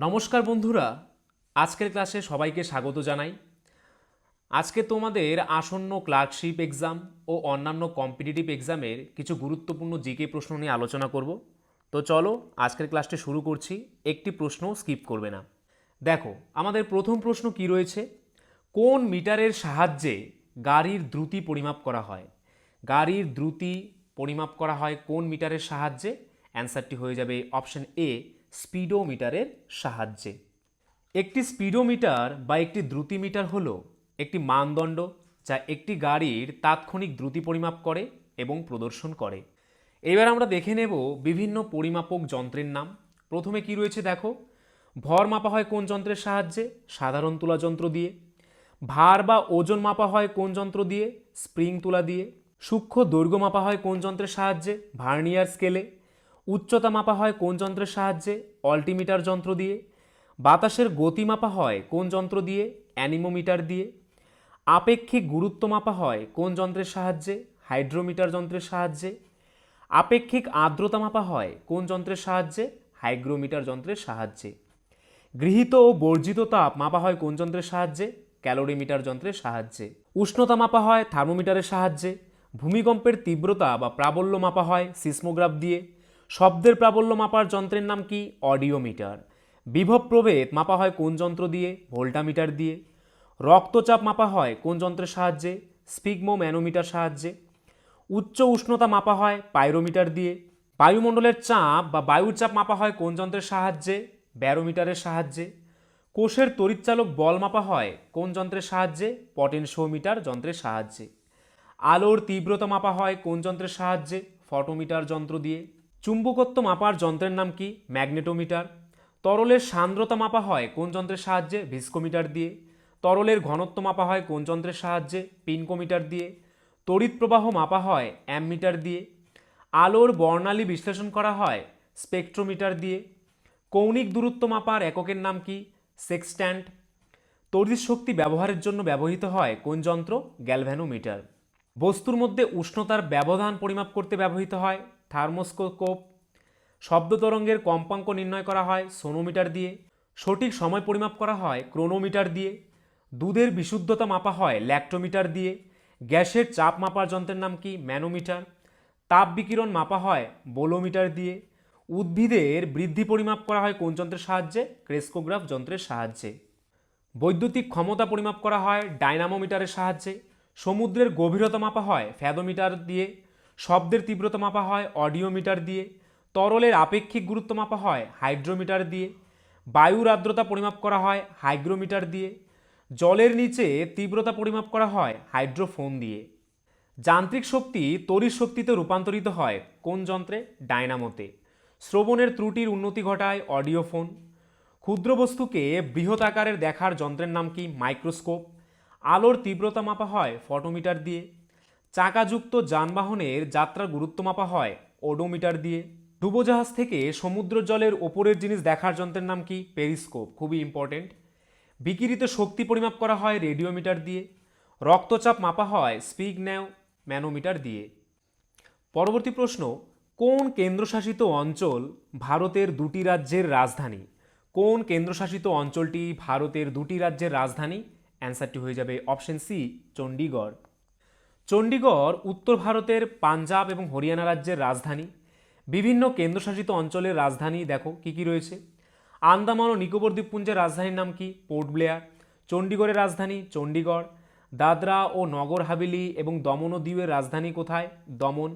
নমস্কার বন্ধুরা, আজকের ক্লাসে সবাইকে স্বাগত জানাই। আজকে তোমাদের আসন্ন ক্লার্কশিপ এক্সাম ও অন্যান্য কম্পিটিটিভ এক্সামের কিছু গুরুত্বপূর্ণ জিকে প্রশ্ন নিয়ে আলোচনা করব। তো চলো আজকের ক্লাসটি শুরু করছি, একটি প্রশ্ন স্কিপ করবে না। দেখো আমাদের প্রথম প্রশ্ন কি রয়েছে, কোন মিটারের সাহায্যে গাড়ির দ্রুতি পরিমাপ করা হয়? গাড়ির দ্রুতি পরিমাপ করা হয় কোন মিটারের সাহায্যে? অ্যান্সারটি হয়ে যাবে অপশন এ, স্পিডোমিটারের সাহায্যে। একটি স্পিডোমিটার বা একটি দ্রুতিমিটার হলো একটি মানদণ্ড যা একটি গাড়ির তাৎক্ষণিক দ্রুতি পরিমাপ করে এবং প্রদর্শন করে। এবার আমরা দেখে নেব বিভিন্ন পরিমাপক যন্ত্রের নাম। প্রথমে কি রয়েছে দেখো, ভর মাপা হয় কোন যন্ত্রের সাহায্যে? সাধারণ তুলা যন্ত্র দিয়ে। ভার বা ওজন মাপা হয় কোন যন্ত্র দিয়ে? স্প্রিং তুলা দিয়ে। সূক্ষ্ম দৈর্ঘ্য মাপা হয় কোন যন্ত্রের সাহায্যে? ভার্নিয়ার স্কেলে। উচ্চতা মাপা হয় কোন যন্ত্রের সাহায্যে? অল্টিমিটার যন্ত্র দিয়ে। বাতাসের গতি মাপা হয় কোন যন্ত্র দিয়ে? অ্যানিমোমিটার দিয়ে। আপেক্ষিক গুরুত্ব মাপা হয় কোন যন্ত্রের সাহায্যে? হাইড্রোমিটার যন্ত্রের সাহায্যে। আপেক্ষিক আর্দ্রতা মাপা হয় কোন যন্ত্রের সাহায্যে? হাইগ্রোমিটার যন্ত্রের সাহায্যে। গৃহীত ও বর্জিত তাপ মাপা হয় কোন যন্ত্রের সাহায্যে? ক্যালোরিমিটার যন্ত্রের সাহায্যে। উষ্ণতা মাপা হয় থার্মোমিটারের সাহায্যে। ভূমিকম্পের তীব্রতা বা প্রাবল্য মাপা হয় সিসমোগ্রাফ দিয়ে। শব্দের প্রাবল্য মাপার যন্ত্রের নাম কি? অডিওমিটার। বিভব প্রভেদ মাপা হয় কোন যন্ত্র দিয়ে? ভোল্টামিটার দিয়ে। রক্তচাপ মাপা হয় কোন যন্ত্রের সাহায্যে? স্ফিগমোম্যানোমিটার সাহায্যে। উচ্চ উষ্ণতা মাপা হয় পাইরোমিটার দিয়ে। বায়ুমণ্ডলের চাপ বা বায়ুর চাপ মাপা হয় কোন যন্ত্রের সাহায্যে? ব্যারোমিটারের সাহায্যে। কোষের তড়িৎচালক বল মাপা হয় কোন যন্ত্রের সাহায্যে? পটেনশিওমিটার যন্ত্রের সাহায্যে। আলোর তীব্রতা মাপা হয় কোন যন্ত্রের সাহায্যে? ফটোমিটার যন্ত্র দিয়ে। চুম্বকত্ব মাপার যন্ত্রের নাম কি? ম্যাগনেটোমিটার। তরলের সান্দ্রতা মাপা হয় কোন যন্ত্রের সাহায্যে? ভিস্কোমিটার দিয়ে। তরলের ঘনত্ব মাপা হয় কোন যন্ত্রের সাহায্যে? পিনকোমিটার দিয়ে। তড়িৎ প্রবাহ মাপা হয় অ্যামমিটার দিয়ে। আলোর বর্ণালী বিশ্লেষণ করা হয় স্পেকট্রোমিটার দিয়ে। কৌণিক দূরত্ব মাপার এককের নাম কি? সেক্সট্যান্ট। তড়িৎ শক্তি ব্যবহারের জন্য ব্যবহৃত হয় কোন যন্ত্র? গ্যালভ্যানোমিটার। বস্তুর মধ্যে উষ্ণতার ব্যবধান পরিমাপ করতে ব্যবহৃত হয় থার্মোস্কোপ। শব্দ তরঙ্গের কম্পাঙ্ক নির্ণয় করা হয় সোনোমিটার দিয়ে। সঠিক সময় পরিমাপ করা হয় ক্রোনোমিটার দিয়ে। দুধের বিশুদ্ধতা মাপা হয় ল্যাক্টোমিটার দিয়ে। গ্যাসের চাপ মাপার যন্ত্রের নাম কি? ম্যানোমিটার। তাপ বিকিরণ মাপা হয় বোলোমিটার দিয়ে। উদ্ভিদের বৃদ্ধি পরিমাপ করা হয় কোন যন্ত্রের সাহায্যে? ক্রেস্কোগ্রাফ যন্ত্রের সাহায্যে। বৈদ্যুতিক ক্ষমতা পরিমাপ করা হয় ডাইনামোমিটারের সাহায্যে। সমুদ্রের গভীরতা মাপা হয় ফ্যাদোমিটার দিয়ে। শব্দের তীব্রতা মাপা হয় অডিওমিটার দিয়ে। তরলের আপেক্ষিক গুরুত্ব মাপা হয় হাইড্রোমিটার দিয়ে। বায়ুর আর্দ্রতা পরিমাপ করা হয় হাইগ্রোমিটার দিয়ে। জলের নিচে তীব্রতা পরিমাপ করা হয় হাইড্রোফোন দিয়ে। যান্ত্রিক শক্তি তড়িৎ শক্তিতে রূপান্তরিত হয় কোন যন্ত্রে? ডায়নামোতে। শ্রবণের ত্রুটির উন্নতি ঘটায় অডিওফোন। ক্ষুদ্র বস্তুকে বৃহৎ আকারের দেখার যন্ত্রের নাম কি? মাইক্রোস্কোপ। আলোর তীব্রতা মাপা হয় ফটোমিটার দিয়ে। চাকাযুক্ত যানবাহনের যাত্রার গুরুত্ব মাপা হয় ওডোমিটার দিয়ে। ডুবোজাহাজ থেকে সমুদ্র জলের ওপরের জিনিস দেখার যন্ত্রের নাম কি? পেরিস্কোপ, খুবই ইম্পর্টেন্ট। বিকিরিত শক্তি পরিমাপ করা হয় রেডিওমিটার দিয়ে। রক্তচাপ মাপা হয় ম্যানোমিটার দিয়ে। পরবর্তী প্রশ্ন, কোন কেন্দ্রশাসিত অঞ্চল ভারতের দুটি রাজ্যের রাজধানী? কোন কেন্দ্রশাসিত অঞ্চলটি ভারতের দুটি রাজ্যের রাজধানী? অ্যান্সারটি হয়ে যাবে অপশন সি, চণ্ডীগড়। চণ্ডীগড় উত্তর ভারতের পাঞ্জাব এবং হরিয়ানা রাজ্যের রাজধানী। বিভিন্ন কেন্দ্রশাসিত অঞ্চলের রাজধানী দেখো কি কি রয়েছে। আন্দামান ও নিকোবর দ্বীপপুঞ্জের রাজধানীর নাম কি? Port Blair. চণ্ডীগড়ের রাজধানী চণ্ডীগড়। দাদরা ও নগর হাভেলি এবং দমন ও দিউয়ের রাজধানী কোথায়? দমন।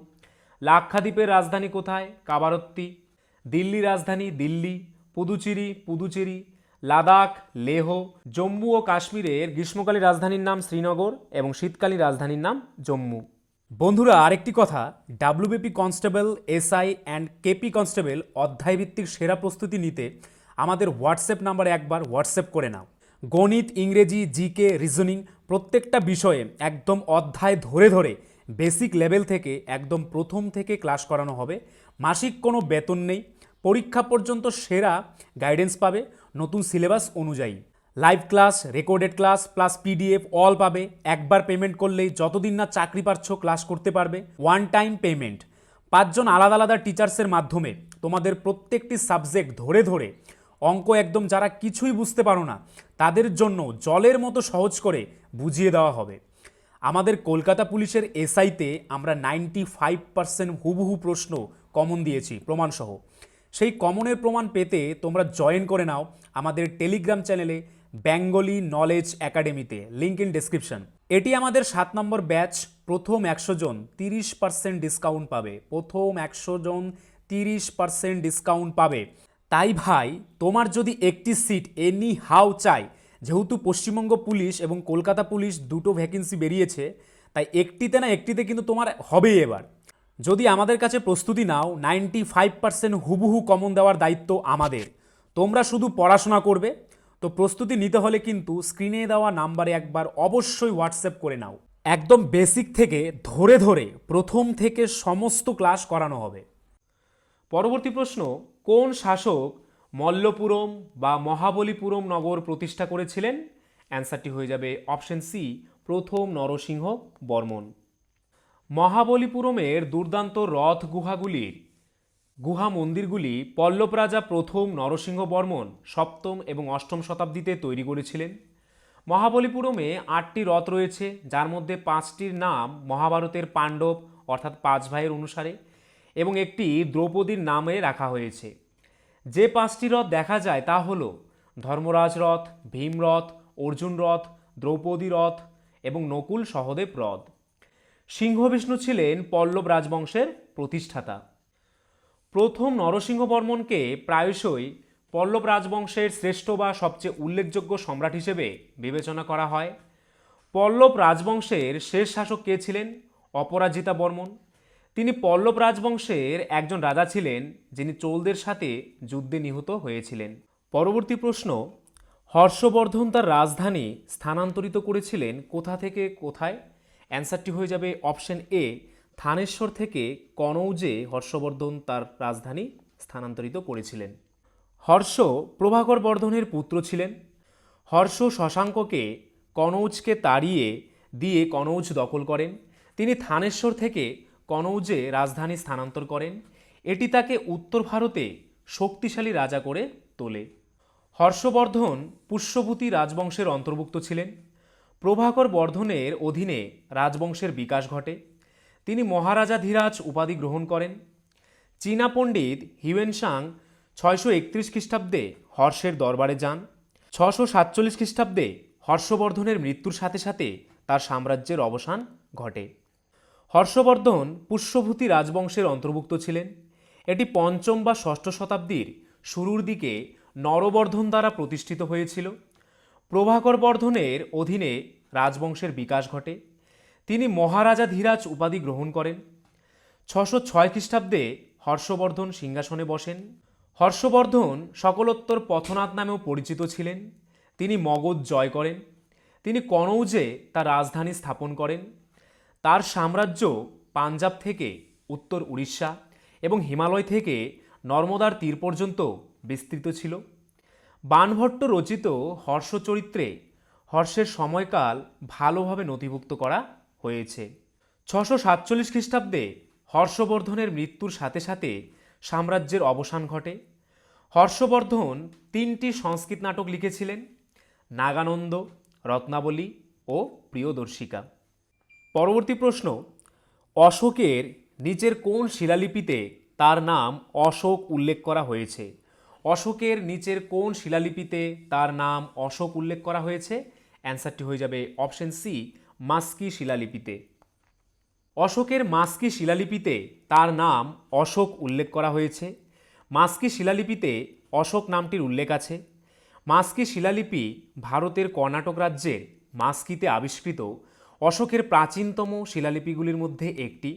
লাক্ষাদ্বীপের রাজধানী কোথায়? কাবারত্তি। দিল্লি রাজধানী দিল্লি। পুদুচেরি। লাদাখ, লেহ। জম্মু ও কাশ্মীরের গ্রীষ্মকালীন রাজধানীর নাম শ্রীনগর এবং শীতকালীন রাজধানীর নাম জম্মু। বন্ধুরা আরেকটি কথা, WBP constable, SI and KP constable অধ্যায়ভিত্তিক সেরা প্রস্তুতি নিতে আমাদের হোয়াটসঅ্যাপ নাম্বারে একবার হোয়াটসঅ্যাপ করে নাও। গণিত, ইংরেজি, জিকে, রিজনিং প্রত্যেকটা বিষয়ে একদম অধ্যায় ধরে ধরে বেসিক লেভেল থেকে একদম প্রথম থেকে ক্লাস করানো হবে। মাসিক কোনো বেতন নেই। পরীক্ষা পর্যন্ত সেরা গাইডেন্স পাবে নতুন সিলেবাস অনুযায়ী। Live class, recorded class plus PDF all পাবে। একবার পেমেন্ট করলেই যতদিন না চাকরি পাচ্ছ ক্লাস করতে পারবে। One time payment. 5 জন আলাদা আলাদা টিচার্সের মাধ্যমে তোমাদের প্রত্যেকটি সাবজেক্ট ধরে ধরে অঙ্ক একদম যারা কিছুই বুঝতে পারো না তাদের জন্য জলের মতো সহজ করে বুঝিয়ে দেওয়া হবে। আমাদের কলকাতা পুলিশের এসআইতে আমরা 95% হুবহু প্রশ্ন কমন দিয়েছি প্রমাণসহ। সেই কমনের প্রমাণ পেতে তোমরা জয়েন করে নাও আমাদের টেলিগ্রাম চ্যানেলে বেঙ্গলি নলেজ একাডেমিতে, লিঙ্ক ইন ডেসক্রিপশন। এটি আমাদের 7 নম্বর ব্যাচ। প্রথম 100 জন 30% ডিসকাউন্ট পাবে। প্রথম 100 জন 30% ডিসকাউন্ট পাবে। তাই ভাই, তোমার যদি একটি সিট এনি হাউ চাই, যেহেতু পশ্চিমবঙ্গ পুলিশ এবং কলকাতা পুলিশ দুটো ভ্যাকেন্সি বেরিয়েছে, তাই একটিতে না একটিতে কিন্তু তোমার হবেই এবার। যদি আমাদের কাছে প্রস্তুতি নাও, 95% হুবহু কমন দেওয়ার দায়িত্ব আমাদের। তোমরা শুধু পড়াশোনা করবে। তো প্রস্তুতি নিতে হলে কিন্তু স্ক্রিনে দেওয়া নাম্বারে একবার অবশ্যই হোয়াটসঅ্যাপ করে নাও। একদম বেসিক থেকে ধরে ধরে প্রথম থেকে সমস্ত ক্লাস করানো হবে। পরবর্তী প্রশ্ন, কোন শাসক মল্লপুরম বা মহাবলীপুরম নগর প্রতিষ্ঠা করেছিলেন? অ্যান্সারটি হয়ে যাবে অপশন সি, প্রথম নরসিংহ বর্মন। মহাবলীপুরমের দুর্দান্ত রথ গুহা মন্দিরগুলি পল্লব রাজা প্রথম নরসিংহ বর্মন সপ্তম এবং অষ্টম শতাব্দীতে তৈরি করেছিলেন। মহাবলীপুরমে 8টি রথ রয়েছে, যার মধ্যে 5টির নাম মহাভারতের পাণ্ডব অর্থাৎ 5 ভাইয়ের অনুসারে এবং একটি দ্রৌপদীর নামে রাখা হয়েছে। যে 5টি রথ দেখা যায় তা হল ধর্মরাজ রথ, ভীম রথ, অর্জুন রথ, দ্রৌপদী রথ এবং নকুল সহদেব রথ। সিংহবিষ্ণু ছিলেন পল্লব রাজবংশের প্রতিষ্ঠাতা। প্রথম নরসিংহ বর্মনকে প্রায়শই পল্লব রাজবংশের শ্রেষ্ঠ বা সবচেয়ে উল্লেখযোগ্য সম্রাট হিসেবে বিবেচনা করা হয়। পল্লব রাজবংশের শেষ শাসক কে ছিলেন? অপরাজিতা বর্মন। তিনি পল্লব রাজবংশের একজন রাজা ছিলেন, যিনি চোলদের সাথে যুদ্ধে নিহত হয়েছিলেন। পরবর্তী প্রশ্ন, হর্ষবর্ধন তার রাজধানী স্থানান্তরিত করেছিলেন কোথা থেকে কোথায়? অ্যান্সারটি হয়ে যাবে অপশন এ, থানেশ্বর থেকে কনৌজে হর্ষবর্ধন তার রাজধানী স্থানান্তরিত করেছিলেন। হর্ষ প্রভাকর বর্ধনের পুত্র ছিলেন। হর্ষ শশাঙ্ককে কনৌজকে তাড়িয়ে দিয়ে কনৌজ দখল করেন। তিনি থানেশ্বর থেকে কনৌজে রাজধানী স্থানান্তর করেন। এটি তাকে উত্তর ভারতে শক্তিশালী রাজা করে তোলে। হর্ষবর্ধন পুষ্যভূতি রাজবংশের অন্তর্ভুক্ত ছিলেন। প্রভাকর বর্ধনের অধীনে রাজবংশের বিকাশ ঘটে। তিনি মহারাজাধিরাজ উপাধি গ্রহণ করেন। চীনা পণ্ডিত হিউয়েনসাং 631 খ্রিস্টাব্দে হর্ষের দরবারে যান। 647 খ্রিস্টাব্দে হর্ষবর্ধনের মৃত্যুর সাথে সাথে তার সাম্রাজ্যের অবসান ঘটে। হর্ষবর্ধন পুষ্যভূতি রাজবংশের অন্তর্ভুক্ত ছিলেন। এটি পঞ্চম বা ষষ্ঠ শতাব্দীর শুরুর দিকে নরবর্ধন দ্বারা প্রতিষ্ঠিত হয়েছিল। প্রভাকর বর্ধনের অধীনে রাজবংশের বিকাশ ঘটে। তিনি মহারাজাধিরাজ উপাধি গ্রহণ করেন। 606 খ্রিস্টাব্দে হর্ষবর্ধন সিংহাসনে বসেন। হর্ষবর্ধন সকলোত্তর পথনাথ নামেও পরিচিত ছিলেন। তিনি মগধ জয় করেন। তিনি কনৌজে তার রাজধানী স্থাপন করেন। তার সাম্রাজ্য পাঞ্জাব থেকে উত্তর উড়িষ্যা এবং হিমালয় থেকে নর্মদার তীর পর্যন্ত বিস্তৃত ছিল। বাণভট্ট রচিত হর্ষ চরিত্রে হর্ষের সময়কাল ভালোভাবে নথিভুক্ত করা হয়েছে। 647 খ্রিস্টাব্দে হর্ষবর্ধনের মৃত্যুর সাথে সাথে সাম্রাজ্যের অবসান ঘটে। হর্ষবর্ধন 3টি সংস্কৃত নাটক লিখেছিলেন, নাগানন্দ, রত্নাবলী ও প্রিয়দর্শিকা। পরবর্তী প্রশ্ন, অশোকের নিচের কোন শিলালিপিতে তার নাম অশোক উল্লেখ করা হয়েছে? অশোকের নিচের কোন শিলালিপিতে তার নাম অশোক উল্লেখ করা হয়েছে? অ্যান্সারটি হয়ে যাবে অপশন সি, মাস্কি শিলালিপিতে। অশোকের মাস্কি শিলালিপিতে তার নাম অশোক উল্লেখ করা হয়েছে। মাস্কি শিলালিপিতে অশোক নামটির উল্লেখ আছে। মাস্কি শিলালিপি ভারতের কর্ণাটক রাজ্যের মাস্কিতে আবিষ্কৃত অশোকের প্রাচীনতম শিলালিপিগুলির মধ্যে একটি।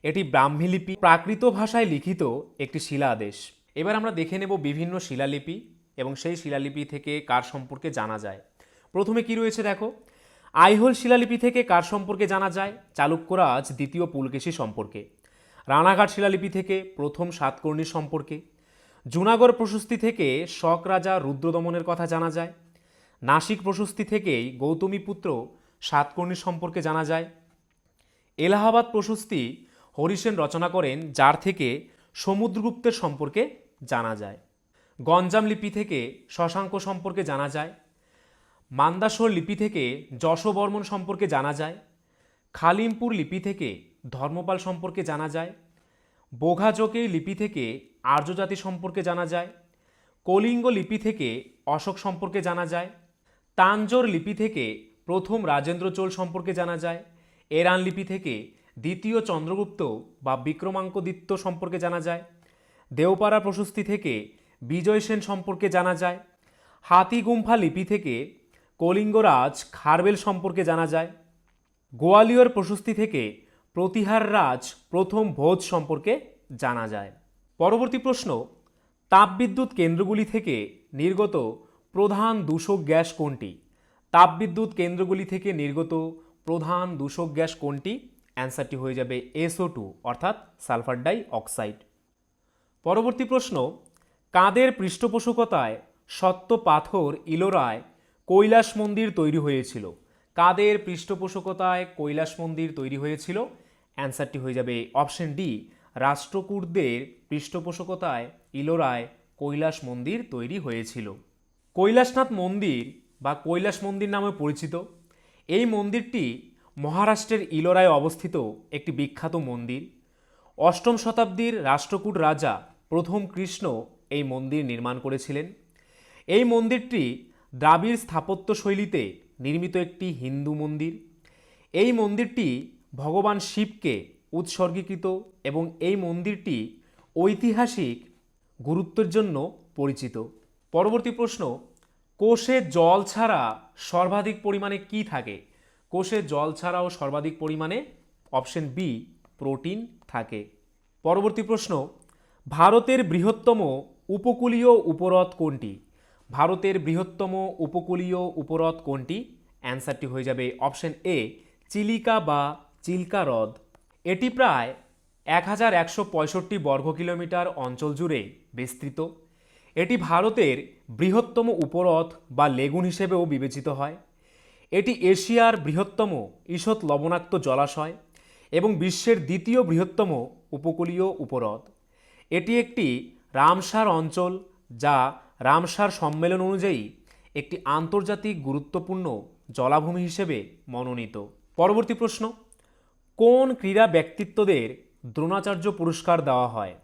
এটি ব্রাহ্মী লিপি, প্রাকৃত ভাষায় লিখিত একটি শিলা আদেশ। এবার আমরা দেখে নেব বিভিন্ন শিলালিপি এবং সেই শিলালিপি থেকে কার সম্পর্কে জানা যায়। প্রথমে কি রয়েছে দেখো, আইহোল শিলালিপি থেকে কার সম্পর্কে জানা যায়? চালুক্যরাজ দ্বিতীয় পুলকেশী সম্পর্কে। রানাঘাট শিলালিপি থেকে প্রথম সাতকর্ণী সম্পর্কে। জুনাগড় প্রশস্তি থেকে শক রাজা রুদ্রদমনের কথা জানা যায়। নাসিক প্রশস্তি থেকেই গৌতমীপুত্র সাতকর্ণী সম্পর্কে জানা যায়। এলাহাবাদ প্রশস্তি হরিসেন রচনা করেন, যার থেকে সমুদ্রগুপ্তের সম্পর্কে জানা যায়। গঞ্জাম লিপি থেকে শশাঙ্ক সম্পর্কে জানা যায়। মান্দাসর লিপি থেকে যশবর্মন সম্পর্কে জানা যায়। খালিমপুর লিপি থেকে ধর্মপাল সম্পর্কে জানা যায়। বোঘাজোকেই লিপি থেকে আর্যজাতি সম্পর্কে জানা যায়। কলিঙ্গ লিপি থেকে অশোক সম্পর্কে জানা যায়। তাঞ্জোর লিপি থেকে প্রথম রাজেন্দ্র চোল সম্পর্কে জানা যায়। এরান লিপি থেকে দ্বিতীয় চন্দ্রগুপ্ত বা বিক্রমাঙ্কদিত্য সম্পর্কে জানা যায়। দেওপাড়া প্রশস্তি থেকে বিজয় সেন সম্পর্কে জানা যায়। হাতিগুম্ফা লিপি থেকে কলিঙ্গরাজ খারবেল সম্পর্কে জানা যায়। গোয়ালিয়র প্রশস্তি থেকে প্রতিহার রাজ প্রথম ভোজ সম্পর্কে জানা যায়। পরবর্তী প্রশ্ন, তাপবিদ্যুৎ কেন্দ্রগুলি থেকে নির্গত প্রধান দূষক গ্যাস কোনটি? তাপবিদ্যুৎ কেন্দ্রগুলি থেকে নির্গত প্রধান দূষক গ্যাস কোনটি? অ্যান্সারটি হয়ে যাবে SO2 অর্থাৎ সালফার ডাই অক্সাইড। পরবর্তী প্রশ্ন, কাদের পৃষ্ঠপোষকতায় সত্য পাথর ইলোরায় কৈলাস মন্দির তৈরি হয়েছিল? কাদের পৃষ্ঠপোষকতায় কৈলাস মন্দির তৈরি হয়েছিল? অ্যান্সারটি হয়ে যাবে অপশন ডি, রাষ্ট্রকূটদের পৃষ্ঠপোষকতায় ইলোরায় কৈলাস মন্দির তৈরি হয়েছিল। কৈলাসনাথ মন্দির বা কৈলাস মন্দির নামে পরিচিত এই মন্দিরটি মহারাষ্ট্রের ইলোরায় অবস্থিত একটি বিখ্যাত মন্দির। অষ্টম শতাব্দীর রাষ্ট্রকূট রাজা প্রথম কৃষ্ণ এই মন্দির নির্মাণ করেছিলেন। এই মন্দিরটি দ্রাবিড় স্থাপত্য শৈলীতে নির্মিত একটি হিন্দু মন্দির। এই মন্দিরটি ভগবান শিবকে উৎসর্গীকৃত এবং এই মন্দিরটি ঐতিহাসিক গুরুত্বের জন্য পরিচিত। পরবর্তী প্রশ্ন, কোষে জল ছাড়া সর্বাধিক পরিমাণে কি থাকে? কোষে জল ছাড়াও সর্বাধিক পরিমাণে অপশন বি, প্রোটিন থাকে। পরবর্তী প্রশ্ন, ভারতের বৃহত্তম উপকূলীয় উপহ্রদ কোনটি? ভারতের বৃহত্তম উপকূলীয় উপহ্রদ কোনটি? অ্যান্সারটি হয়ে যাবে অপশন এ, চিলিকা বা চিল্কা হ্রদ। এটি প্রায় 1165 বর্গ কিলোমিটার অঞ্চল জুড়ে বিস্তৃত। এটি ভারতের বৃহত্তম উপহ্রদ বা লেগুন হিসেবেও বিবেচিত হয়। এটি এশিয়ার বৃহত্তম ঈষৎ লবণাক্ত জলাশয় এবং বিশ্বের দ্বিতীয় বৃহত্তম উপকূলীয় উপহ্রদ। এটি একটি রামসার অঞ্চল যা রামসার সম্মেলন অনুযায়ী একটি আন্তর্জাতিক গুরুত্বপূর্ণ জলাভূমি হিসেবে মনোনীত। পরবর্তী প্রশ্ন, কোন ক্রীড়া ব্যক্তিত্বদের দ্রোণাচার্য পুরস্কার দেওয়া হয়?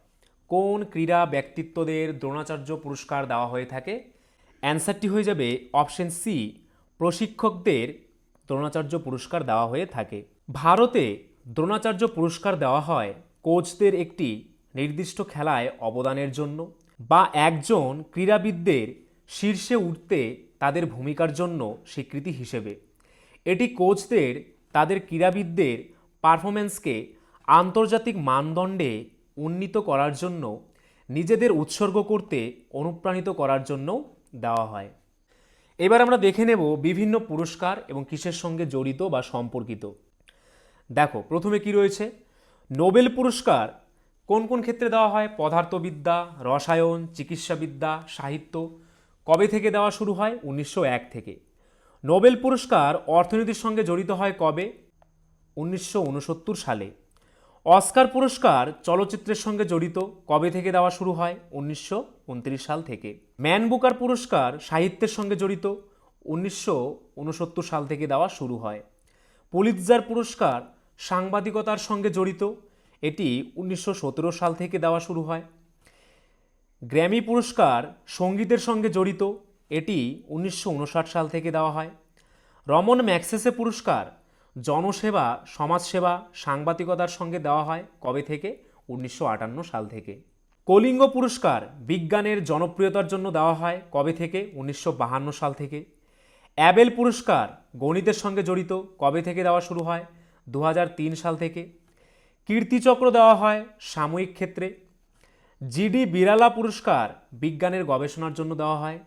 কোন ক্রীড়া ব্যক্তিত্বদের দ্রোণাচার্য পুরস্কার দেওয়া হয়ে থাকে? অ্যান্সারটি হয়ে যাবে অপশন সি, প্রশিক্ষকদের দ্রোণাচার্য পুরস্কার দেওয়া হয়ে থাকে। ভারতে দ্রোণাচার্য পুরস্কার দেওয়া হয় কোচদের একটি নির্দিষ্ট খেলায় অবদানের জন্য বা একজন ক্রীড়াবিদদের শীর্ষে উঠতে তাদের ভূমিকার জন্য স্বীকৃতি হিসেবে। এটি কোচদের তাদের ক্রীড়াবিদদের পারফরম্যান্সকে আন্তর্জাতিক মানদণ্ডে উন্নীত করার জন্য নিজেদের উৎসর্গ করতে অনুপ্রাণিত করার জন্য দেওয়া হয়। এবার আমরা দেখে নেব বিভিন্ন পুরস্কার এবং কিসের সঙ্গে জড়িত বা সম্পর্কিত। দেখো, প্রথমে কি রয়েছে, নোবেল পুরস্কার কোন কোন ক্ষেত্রে দেওয়া হয়? পদার্থবিদ্যা, রসায়ন, চিকিৎসাবিদ্যা, সাহিত্য। কবে থেকে দেওয়া শুরু হয়? 1901 থেকে। নোবেল পুরস্কার অর্থনীতির সঙ্গে জড়িত হয় কবে? 1969 সালে। অস্কার পুরস্কার চলচ্চিত্রের সঙ্গে জড়িত, কবে থেকে দেওয়া শুরু হয়? 1929 সাল থেকে। ম্যান বুকার পুরস্কার সাহিত্যের সঙ্গে জড়িত, 1969 সাল থেকে দেওয়া শুরু হয়। পুলিৎজার পুরস্কার সাংবাদিকতার সঙ্গে জড়িত, এটি 1917 সাল থেকে দেওয়া শুরু হয়। গ্র্যামি পুরস্কার সঙ্গীতের সঙ্গে জড়িত, এটি 1959 সাল থেকে দেওয়া হয়। রমন ম্যাগসেসে পুরস্কার জনসেবা, সমাজসেবা, সাংবাদিকতার সঙ্গে দেওয়া হয়, কবে থেকে? 1958 সাল থেকে। কলিঙ্গ পুরস্কার বিজ্ঞানের জনপ্রিয়তার জন্য দেওয়া হয়, কবে থেকে? 1952 সাল থেকে। অ্যাবেল পুরস্কার গণিতের সঙ্গে জড়িত, কবে থেকে দেওয়া শুরু হয়? 2003 সাল থেকে। কীর্তিচক্র দেওয়া হয় সাময়িক ক্ষেত্রে। জিডি বিড়ালা পুরস্কার বিজ্ঞানের গবেষণার জন্য দেওয়া হয়।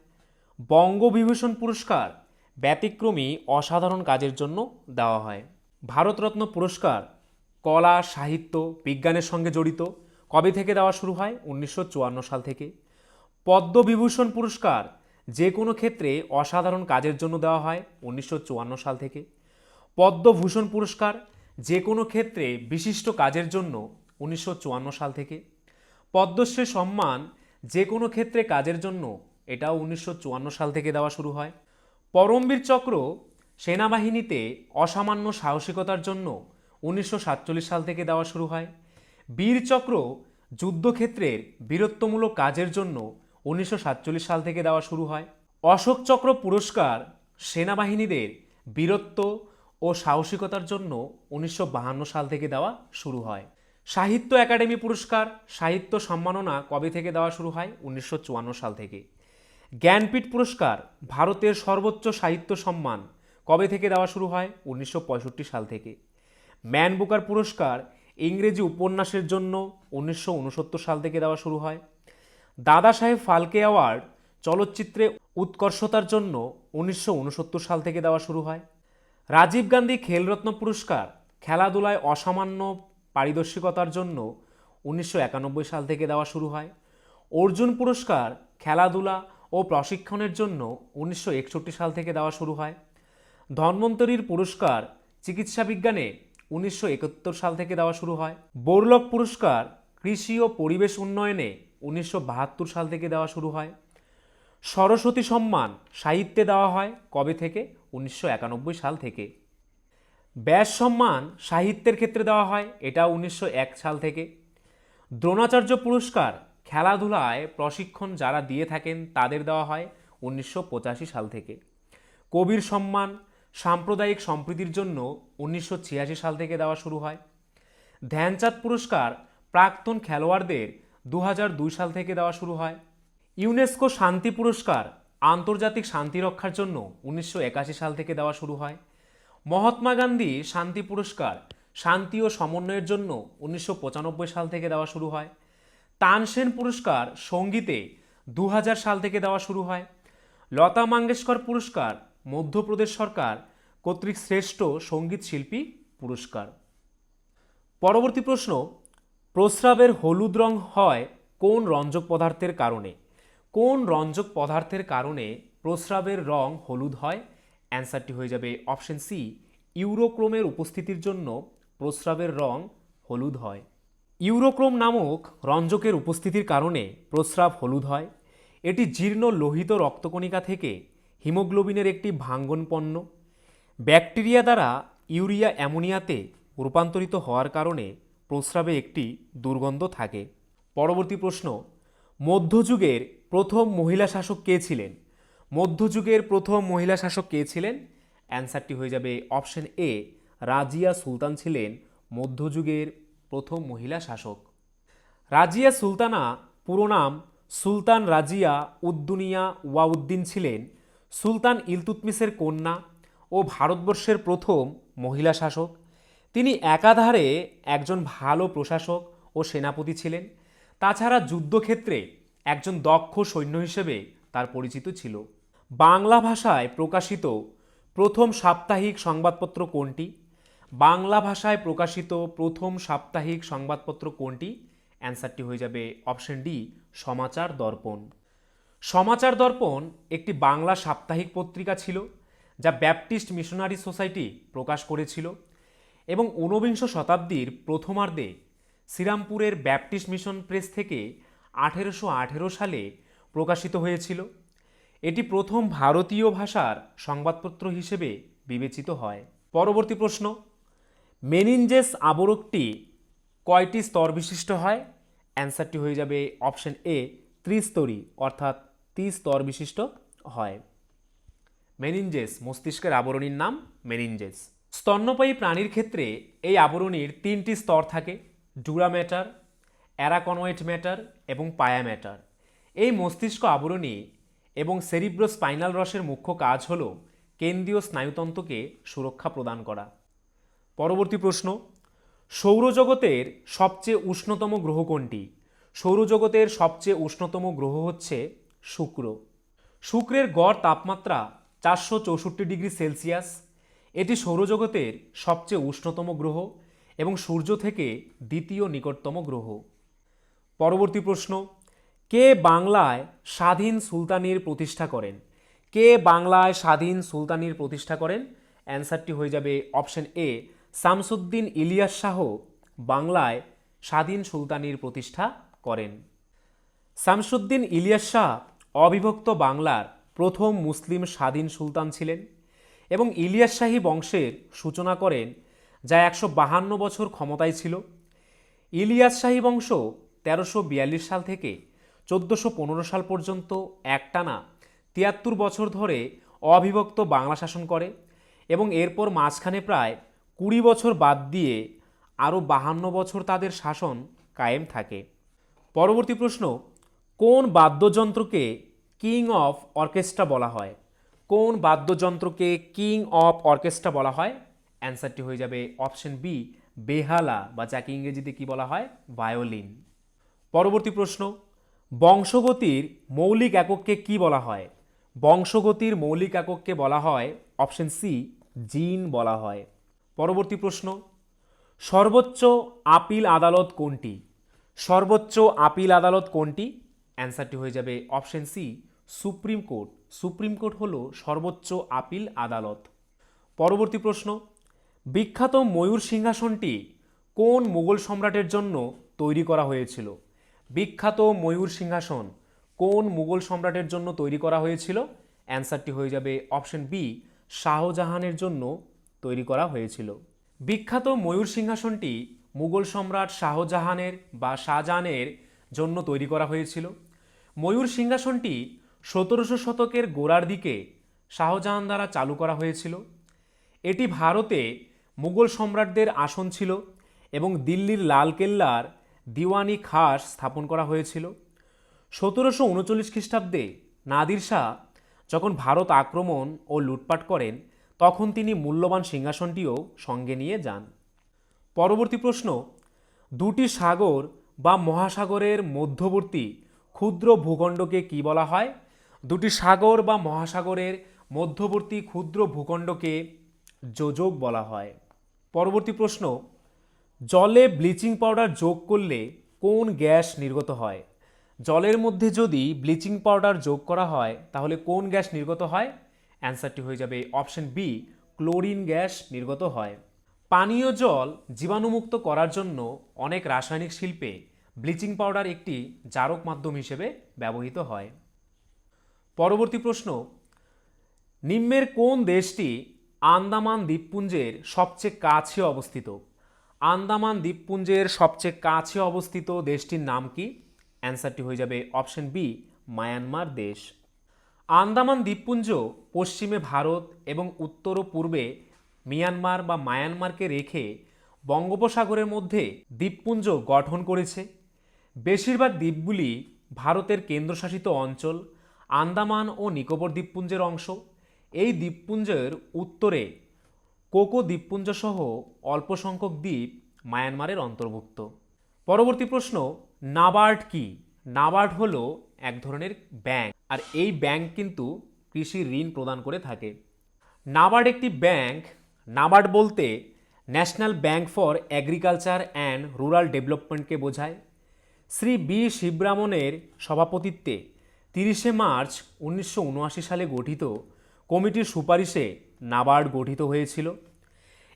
বঙ্গবিভূষণ পুরস্কার ব্যতিক্রমী অসাধারণ কাজের জন্য দেওয়া হয়। ভারতরত্ন পুরস্কার কলা, সাহিত্য, বিজ্ঞানের সঙ্গে জড়িত, কবে থেকে দেওয়া শুরু হয়? 1954 সাল থেকে। পদ্মবিভূষণ পুরস্কার যে কোনো ক্ষেত্রে অসাধারণ কাজের জন্য দেওয়া হয়, 1954 সাল থেকে। পদ্মভূষণ পুরস্কার যে কোনো ক্ষেত্রে বিশিষ্ট কাজের জন্য, 1954 সাল থেকে। পদ্মশ্রী সম্মান যে কোনো ক্ষেত্রে কাজের জন্য, এটাও 1954 সাল থেকে দেওয়া শুরু হয়। পরমবীর চক্র সেনাবাহিনীতে অসামান্য সাহসিকতার জন্য 1947 সাল থেকে দেওয়া শুরু হয়। বীর চক্র যুদ্ধক্ষেত্রের বীরত্বমূলক কাজের জন্য 1947 সাল থেকে দেওয়া শুরু হয়। অশোক চক্র পুরস্কার সেনাবাহিনীদের বীরত্ব ও সাহসিকতার জন্য 1952 সাল থেকে দেওয়া শুরু হয়। সাহিত্য একাডেমি পুরস্কার সাহিত্য সম্মাননা কবে থেকে দেওয়া শুরু হয়? 1954 সাল থেকে। জ্ঞানপীঠ পুরস্কার ভারতের সর্বোচ্চ সাহিত্য সম্মান কবে থেকে দেওয়া শুরু হয়? 1965 সাল থেকে। ম্যান বুকার পুরস্কার ইংরেজি উপন্যাসের জন্য 1969 সাল থেকে দেওয়া শুরু হয়। দাদা সাহেব ফালকে অ্যাওয়ার্ড চলচ্চিত্রে উৎকর্ষতার জন্য 1969 সাল থেকে দেওয়া শুরু হয়। রাজীব গান্ধী খেলরত্ন পুরস্কার খেলাধুলায় অসামান্য পারদর্শিতার জন্য 1991 সাল থেকে দেওয়া শুরু হয়। অর্জুন পুরস্কার খেলাধুলা ও প্রশিক্ষণের জন্য 1961 সাল থেকে দেওয়া শুরু হয়। ধন্বন্তরীর পুরস্কার চিকিৎসা বিজ্ঞানে 1971 সাল থেকে দেওয়া শুরু হয়। বোরলক পুরস্কার কৃষি ও পরিবেশ উন্নয়নে 1972 সাল থেকে দেওয়া শুরু হয়। সরস্বতী সম্মান সাহিত্যে দেওয়া হয় কবে থেকে? 1991 সাল থেকে। ব্যাস সম্মান সাহিত্যের ক্ষেত্রে দেওয়া হয়, এটা 1901 সাল থেকে। দ্রোণাচার্য পুরস্কার খেলাধুলায় প্রশিক্ষণ যারা দিয়ে থাকেন তাদের দেওয়া হয় 1985 সাল থেকে। কবির সম্মান সাম্প্রদায়িক সম্প্রীতির জন্য 1986 সাল থেকে দেওয়া শুরু হয়। ধ্যানচাঁদ পুরস্কার প্রাক্তন খেলোয়াড়দের 2002 সাল থেকে দেওয়া শুরু হয়। ইউনেস্কো শান্তি পুরস্কার আন্তর্জাতিক শান্তি রক্ষার জন্য 1981 সাল থেকে দেওয়া শুরু হয়। মহাত্মা গান্ধী শান্তি পুরস্কার শান্তি ও সমন্বয়ের জন্য 1995 সাল থেকে দেওয়া শুরু হয়। তানসেন পুরস্কার সঙ্গীতে 2000 সাল থেকে দেওয়া শুরু হয়। লতা মঙ্গেশকর পুরস্কার মধ্যপ্রদেশ সরকার কর্তৃক শ্রেষ্ঠ সঙ্গীত শিল্পী পুরস্কার। পরবর্তী প্রশ্ন, প্রস্রাবের হলুদ রং হয় কোন রঞ্জক পদার্থের কারণে? কোন রঞ্জক পদার্থের কারণে প্রস্রাবের রং হলুদ হয়? অ্যান্সারটি হয়ে যাবে অপশন সি, ইউরোক্রোমের উপস্থিতির জন্য প্রস্রাবের রং হলুদ হয়। ইউরোক্রোম নামক রঞ্জকের উপস্থিতির কারণে প্রস্রাব হলুদ হয়। এটি জীর্ণ লোহিত রক্তকণিকা থেকে হিমোগ্লোবিনের একটি ভাঙ্গন পণ্য। ব্যাকটেরিয়া দ্বারা ইউরিয়া অ্যামোনিয়াতে রূপান্তরিত হওয়ার কারণে প্রস্রাবে একটি দুর্গন্ধ থাকে। পরবর্তী প্রশ্ন, মধ্যযুগের প্রথম মহিলা শাসক কে ছিলেন? মধ্যযুগের প্রথম মহিলা শাসক কে ছিলেন? অ্যান্সারটি হয়ে যাবে অপশন এ, রাজিয়া সুলতান ছিলেন মধ্যযুগের প্রথম মহিলা শাসক। রাজিয়া সুলতানা পুরো নাম সুলতান রাজিয়া উদ্দুনিয়া ওয়াউদ্দিন ছিলেন সুলতান ইলতুৎমিশের কন্যা ও ভারতবর্ষের প্রথম মহিলা শাসক। তিনি একাধারে একজন ভালো প্রশাসক ও সেনাপতি ছিলেন। তাছাড়া যুদ্ধক্ষেত্রে একজন দক্ষ সৈন্য হিসেবে তার পরিচিত ছিল। বাংলা ভাষায় প্রকাশিত প্রথম সাপ্তাহিক সংবাদপত্র কোনটি? বাংলা ভাষায় প্রকাশিত প্রথম সাপ্তাহিক সংবাদপত্র কোনটি? অ্যান্সারটি হয়ে যাবে অপশন ডি, সমাচার দর্পণ। সমাচার দর্পণ একটি বাংলা সাপ্তাহিক পত্রিকা ছিল যা ব্যাপটিস্ট মিশনারি সোসাইটি প্রকাশ করেছিল এবং ঊনবিংশ শতাব্দীর প্রথমার্ধে শ্রীরামপুরের ব্যাপটিস্ট মিশন প্রেস থেকে 1818 সালে প্রকাশিত হয়েছিল। এটি প্রথম ভারতীয় ভাষার সংবাদপত্র হিসেবে বিবেচিত হয়। পরবর্তী প্রশ্ন, মেনিনজেস আবরণটি কয়টি স্তর বিশিষ্ট হয়? অ্যান্সারটি হয়ে যাবে অপশন এ, ত্রিস্তরী অর্থাৎ 30 স্তর বিশিষ্ট হয়। মেনিনজেস মস্তিষ্কের আবরণীর নাম মেনিনজেস। স্তন্যপায়ী প্রাণীর ক্ষেত্রে এই আবরণীর 3টি স্তর থাকে, ডুরা ম্যাটার, অ্যারাকনয়েড ম্যাটার এবং পায়া ম্যাটার। এই মস্তিষ্ক আবরণী এবং সেরিব্রোস্পাইনাল রসের মুখ্য কাজ হল কেন্দ্রীয় স্নায়ুতন্ত্রকে সুরক্ষা প্রদান করা। পরবর্তী প্রশ্ন, সৌরজগতের সবচেয়ে উষ্ণতম গ্রহ কোনটি? সৌরজগতের সবচেয়ে উষ্ণতম গ্রহ হচ্ছে শুক্র। শুক্রের গড় তাপমাত্রা 464 ডিগ্রি সেলসিয়াস। এটি সৌরজগতের সবচেয়ে উষ্ণতম গ্রহ এবং সূর্য থেকে দ্বিতীয় নিকটতম গ্রহ। পরবর্তী প্রশ্ন, কে বাংলায় স্বাধীন সুলতানির প্রতিষ্ঠা করেন? কে বাংলায় স্বাধীন সুলতানির প্রতিষ্ঠা করেন? অ্যান্সারটি হয়ে যাবে অপশন এ, শামসুদ্দিন ইলিয়াস শাহ বাংলায় স্বাধীন সুলতানির প্রতিষ্ঠা করেন। শামসুদ্দিন ইলিয়াস শাহ অবিভক্ত বাংলার প্রথম মুসলিম স্বাধীন সুলতান ছিলেন এবং ইলিয়াস শাহী বংশের সূচনা করেন, যা 152 বছর ক্ষমতায় ছিল। ইলিয়াস শাহী বংশ 1342 সাল থেকে 1415 সাল পর্যন্ত একটানা 73 বছর ধরে অবিভক্ত বাংলা শাসন করে এবং এরপর মাঝখানে প্রায় 20 বছর বাদ দিয়ে আরও 52 বছর তাদের শাসন কায়েম থাকে। পরবর্তী প্রশ্ন, কোন বাদ্যযন্ত্রকে কিং অফ অর্কেস্ট্রা বলা হয়? কোন বাদ্যযন্ত্রকে কিং অফ অর্কেস্ট্রা বলা হয়? অ্যান্সারটি হয়ে যাবে অপশন বি, বেহালা, বা যাকে ইংরেজিতে কি বলা হয়? ভায়োলিন। পরবর্তী প্রশ্ন, বংশগতির মৌলিক একককে কি বলা হয়? বংশগতির মৌলিক একককে বলা হয় অপশন সি, জিন বলা হয়। পরবর্তী প্রশ্ন, সর্বোচ্চ আপিল আদালত কোনটি? সর্বোচ্চ আপিল আদালত কোনটি? অ্যান্সারটি হয়ে যাবে option C, supreme court. Supreme court হলো সর্বোচ্চ আপিল আদালত। পরবর্তী প্রশ্ন, বিখ্যাত ময়ূর সিংহাসনটি কোন মুঘল সম্রাটের জন্য তৈরি করা হয়েছিল? বিখ্যাত ময়ূর সিংহাসন কোন মুঘল সম্রাটের জন্য তৈরি করা হয়েছিল? অ্যান্সারটি হয়ে যাবে অপশন বি, শাহজাহানের জন্য তৈরি করা হয়েছিল। বিখ্যাত ময়ূর সিংহাসনটি মুঘল সম্রাট শাহজাহানের বা শাহজাহানের জন্য তৈরি করা হয়েছিল। ময়ূর সিংহাসনটি 1700 শতকের গোড়ার দিকে শাহজাহান দ্বারা চালু করা হয়েছিল। এটি ভারতে মুঘল সম্রাটদের আসন ছিল এবং দিল্লির লালকেল্লার দিওয়ানি খাস স্থাপন করা হয়েছিল। 1739 খ্রিস্টাব্দে নাদির শাহ যখন ভারত আক্রমণ ও লুটপাট করেন, তখন তিনি মূল্যবান সিংহাসনটিও সঙ্গে নিয়ে যান। পরবর্তী প্রশ্ন, দুটি সাগর বা মহাসাগরের মধ্যবর্তী ক্ষুদ্র ভূখণ্ডকে কি বলা হয়? দুটি সাগর বা মহাসাগরের মধ্যবর্তী ক্ষুদ্র ভূখণ্ডকে যোজক বলা হয়। পরবর্তী প্রশ্ন, জলে ব্লিচিং পাউডার যোগ করলে কোন গ্যাস নির্গত হয়? জলের মধ্যে যদি ব্লিচিং পাউডার যোগ করা হয় তাহলে কোন গ্যাস নির্গত হয়? অ্যান্সারটি হয়ে যাবে অপশন বি, ক্লোরিন গ্যাস নির্গত হয়। পানীয় জল জীবাণুমুক্ত করার জন্য অনেক রাসায়নিক শিল্পে ব্লিচিং পাউডার একটি জারক মাধ্যম হিসেবে ব্যবহৃত হয়। পরবর্তী প্রশ্ন, নিম্নের কোন দেশটি আন্দামান দ্বীপপুঞ্জের সবচেয়ে কাছে অবস্থিত? আন্দামান দ্বীপপুঞ্জের সবচেয়ে কাছে অবস্থিত দেশটির নাম কি? অ্যান্সারটি হয়ে যাবে অপশন বি, মায়ানমার দেশ। আন্দামান দ্বীপপুঞ্জ পশ্চিমে ভারত এবং উত্তর ও পূর্বে মিয়ানমার বা মায়ানমারকে রেখে বঙ্গোপসাগরের মধ্যে দ্বীপপুঞ্জ গঠন করেছে। বেশিরভাগ দ্বীপগুলি ভারতের কেন্দ্রশাসিত অঞ্চল আন্দামান ও নিকোবর দ্বীপপুঞ্জের অংশ। এই দ্বীপপুঞ্জের উত্তরে কোকো দ্বীপপুঞ্জ সহ অল্প সংখ্যক দ্বীপ মায়ানমারের অন্তর্ভুক্ত। পরবর্তী প্রশ্ন, নাবার্ড কি? নাবার্ড হলো এক ধরনের ব্যাংক, আর এই ব্যাংক কিন্তু কৃষি ঋণ প্রদান করে থাকে। নাবার্ড একটি ব্যাংক। নাবার্ড বলতে national bank for agriculture and rural ডেভেলপমেন্টকে বোঝায়। শ্রী বি শিবরামনের সভাপতিত্বে 30শে মার্চ 1979 সালে গঠিত কমিটির সুপারিশে নাবার্ড গঠিত হয়েছিল।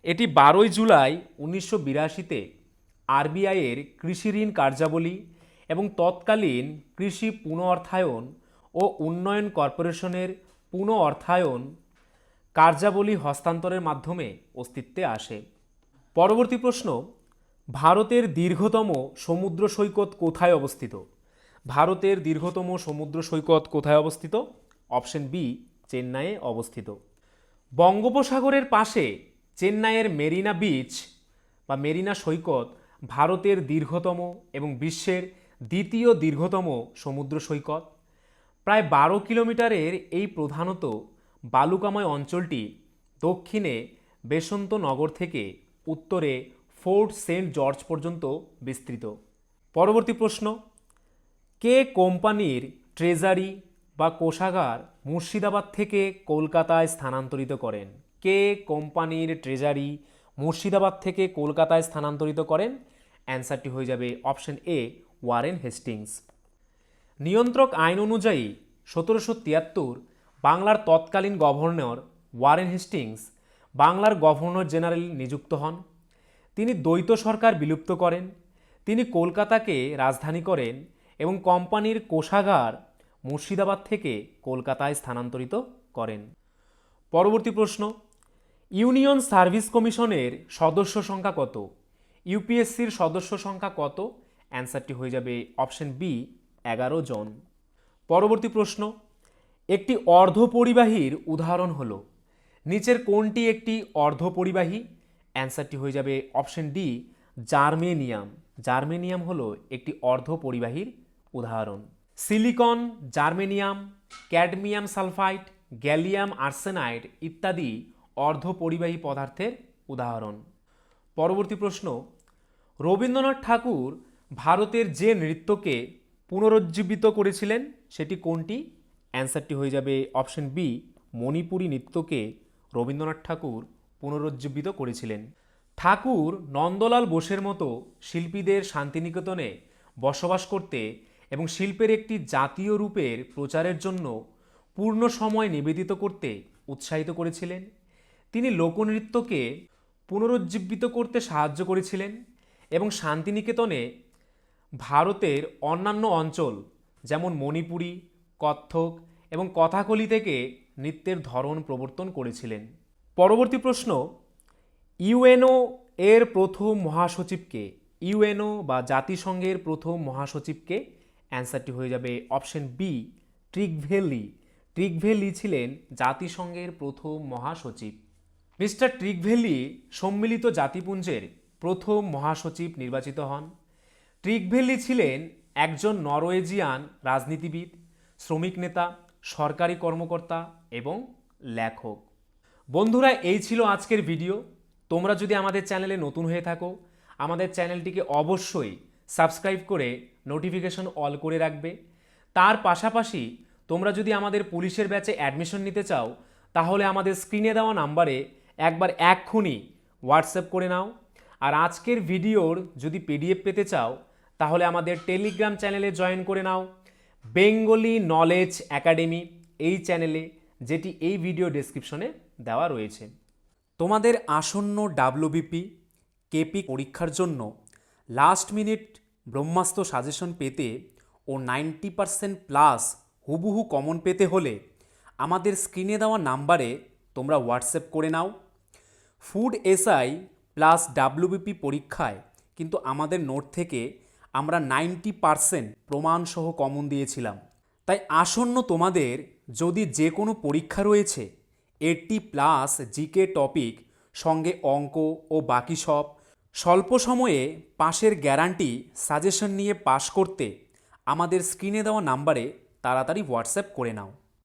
এটি 12 জুলাই 1982তে আরবিআইয়ের কৃষি ঋণ কার্যাবলী এবং তৎকালীন কৃষি পুনঃ অর্থায়ন ও উন্নয়ন কর্পোরেশনের পুনঃ অর্থায়ন কার্যাবলী হস্তান্তরের মাধ্যমে অস্তিত্বে আসে। পরবর্তী প্রশ্ন, ভারতের দীর্ঘতম সমুদ্র সৈকত কোথায় অবস্থিত? ভারতের দীর্ঘতম সমুদ্র সৈকত কোথায় অবস্থিত? অপশন বি, চেন্নাইয়ে অবস্থিত। বঙ্গোপসাগরের পাশে চেন্নাইয়ের মেরিনা বিচ বা মেরিনা সৈকত ভারতের দীর্ঘতম এবং বিশ্বের দ্বিতীয় দীর্ঘতম সমুদ্র সৈকত। প্রায় 12 কিলোমিটারের এই প্রধানত বালুকাময় অঞ্চলটি দক্ষিণে বেসন্ত নগর থেকে উত্তরে ফোর্ট সেন্ট জর্জ পর্যন্ত বিস্তৃত। পরবর্তী প্রশ্ন, কে কোম্পানির ট্রেজারি বা কোষাগার মুর্শিদাবাদ থেকে কলকাতায় স্থানান্তরিত করেন? কে কোম্পানির ট্রেজারি মুর্শিদাবাদ থেকে কলকাতায় স্থানান্তরিত করেন? অ্যান্সারটি হয়ে যাবে অপশন এ, ওয়ারেন হেস্টিংস। নিয়ন্ত্রক আইন অনুযায়ী 1773 বাংলার তৎকালীন গভর্নর ওয়ারেন হেস্টিংস বাংলার গভর্নর জেনারেল নিযুক্ত হন। তিনি দ্বৈত সরকার বিলুপ্ত করেন। তিনি কলকাতাকে রাজধানী করেন এবং কোম্পানির কোষাগার মুর্শিদাবাদ থেকে কলকাতায় স্থানান্তরিত করেন। পরবর্তী প্রশ্ন, ইউনিয়ন সার্ভিস কমিশনের সদস্য সংখ্যা কত? ইউপিএসসির সদস্য সংখ্যা কত? অ্যান্সারটি হয়ে যাবে অপশন বি 11 জন। পরবর্তী প্রশ্ন, একটি অর্ধপরিবাহীর উদাহরণ হলো, নিচের কোনটি একটি অর্ধপরিবাহী? অ্যান্সারটি হয়ে যাবে অপশন ডি জার্মেনিয়াম। জার্মেনিয়াম হলো একটি অর্ধপরিবাহীর উদাহরণ। Silicon, germanium, cadmium sulphide, gallium arsenide ইত্যাদি অর্ধপরিবাহী পদার্থের উদাহরণ। পরবর্তী প্রশ্ন, রবীন্দ্রনাথ ঠাকুর ভারতের যে নৃত্যকে পুনরুজ্জীবিত করেছিলেন সেটি কোনটি? অ্যান্সারটি হয়ে যাবে অপশন বি মণিপুরী নৃত্যকে রবীন্দ্রনাথ ঠাকুর পুনরুজ্জীবিত করেছিলেন। ঠাকুর নন্দলাল বোসের মতো শিল্পীদের শান্তিনিকেতনে বসবাস করতে এবং শিল্পের একটি জাতীয় রূপের প্রচারের জন্য পূর্ণ সময় নিবেদিত করতে উৎসাহিত করেছিলেন। তিনি লোকনৃত্যকে পুনরুজ্জীবিত করতে সাহায্য করেছিলেন এবং শান্তিনিকেতনে ভারতের অন্যান্য অঞ্চল যেমন মণিপুরী, কত্থক এবং কথাকলি থেকে নৃত্যের ধরন প্রবর্তন করেছিলেন। পরবর্তী প্রশ্ন, ইউএনও এর প্রথম মহাসচিবকে? ইউএনও বা জাতিসংঘের প্রথম মহাসচিবকে? অ্যান্সারটি হয়ে যাবে অপশন বি ট্রিগভেলি। ট্রিগভেলি ছিলেন জাতিসংঘের প্রথম মহাসচিব। মিস্টার ট্রিগভেলি সম্মিলিত জাতিপুঞ্জের প্রথম মহাসচিব নির্বাচিত হন। ট্রিগভেলি ছিলেন একজন নরওয়েজিয়ান রাজনীতিবিদ, শ্রমিক নেতা, সরকারি কর্মকর্তা এবং লেখক। বন্ধুরা, এই ছিল আজকের ভিডিও। তোমরা যদি আমাদের চ্যানেলে নতুন হয়ে থাকো, আমাদের চ্যানেলটিকে অবশ্যই সাবস্ক্রাইব করে নোটিফিকেশন অল করে রাখবে। তার পাশাপাশি তোমরা যদি আমাদের পুলিশের ব্যাচে অ্যাডমিশন নিতে চাও, তাহলে আমাদের স্ক্রিনে দেওয়া নাম্বারে একবার এক্ষুনি হোয়াটসঅ্যাপ করে নাও। আর আজকের ভিডিওর যদি পিডিএফ পেতে চাও, তাহলে আমাদের টেলিগ্রাম চ্যানেলে জয়েন করে নাও, বেঙ্গলি নলেজ একাডেমি এই চ্যানেলে, যেটি এই ভিডিও ডেসক্রিপশনে দেওয়া রয়েছে। তোমাদের আসন্ন ডাব্লিউবিপি কেপি পরীক্ষার জন্য লাস্ট মিনিট ব্রহ্মাস্ত্র সাজেশন পেতে ও 90% প্লাস হুবহু কমন পেতে হলে আমাদের স্ক্রিনে দেওয়া নাম্বারে তোমরা হোয়াটসঅ্যাপ করে নাও। ফুড এসআই প্লাস ডাব্লিউবিপি পরীক্ষায় কিন্তু আমাদের নোট থেকে আমরা 90% প্রমাণসহ কমন দিয়েছিলাম। তাই আসন্ন তোমাদের যদি যে কোনো পরীক্ষা রয়েছে, 80+ জিকে টপিক সঙ্গে অঙ্ক ও বাকি সব, স্বল্প সময়ে পাশের গ্যারান্টি সাজেশন নিয়ে পাশ করতে আমাদের স্ক্রিনে দেওয়া নাম্বারে তাড়াতাড়ি হোয়াটসঅ্যাপ করে নাও।